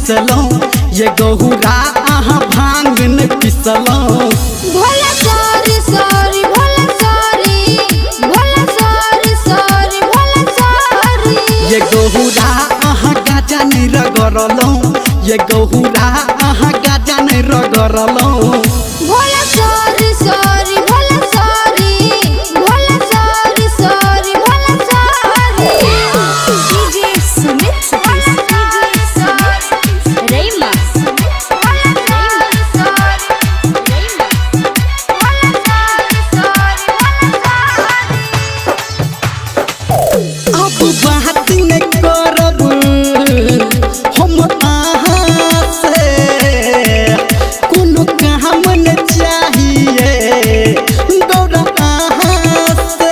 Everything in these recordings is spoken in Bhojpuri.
पिसलो ये गहुरा आहा भांग न पिसलो Bhola sorry sorry Bhola sorry Bhola sorry sorry Bhola sorry ये गहुरा आहा गाजा नहीं रगड़लो ये गहुरा आहा गाजा नहीं रगड़लो Bhola sorry sorry Bhola sorry Bhola sorry sorry Bhola sorry DJ Sumit Rema अब बात नहीं करब हम आहा से कोनो काम न चाहिए गौरा आहा से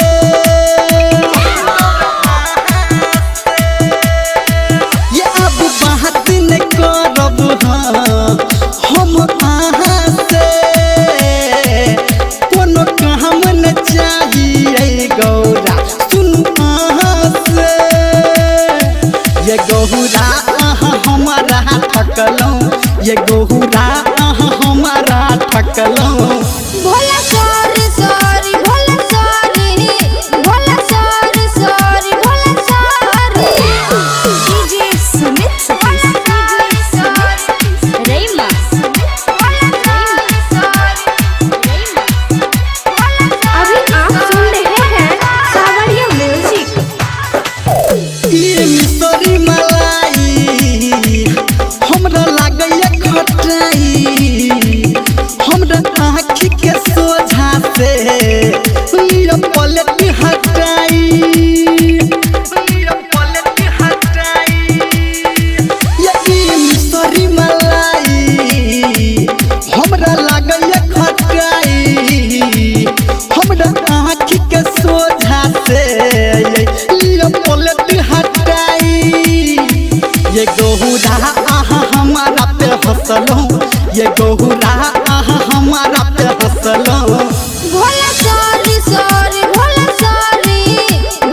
ये अब बात नहीं करब हम आहा से कोनो काम न चाहिए गौरा सुन आहा से ये गहुरा आहा हमारा ठकलो ये गहुरा आहा हमारा ठकलो Bhola sorry sorry Bhola sorry Bhola sorry sorry Bhola sorry DJ Sumit Rema अभी आप सुन रहे हैं सावरिया म्यूजिक। ये मिसरी मलाई हमरा लागैया खटाई हमरा आँखी के सोझा से ये पलट हटाई ये मिसरी मलाई हमरा लागैया खटाई हमरा आँखी के सोझा से ये पलट हटाई ये गहुरा आहा हमारा पे हंसलो ये गहुरा आहा हमारा पे हंसलो Bhola sorry sorry Bhola sorry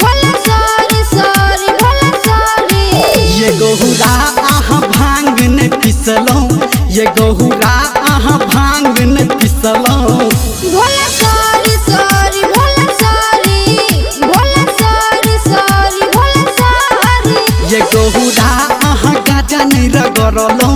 Bhola sorry sorry Bhola sorry ये गहुरा आहा भांग न पिसलो ये गहुरा आहा भांग न पिसलो Bhola sorry sorry Bhola sorry Bhola sorry sorry Bhola sorry ये गहुरा आहा गाजा नहीं रगड़लो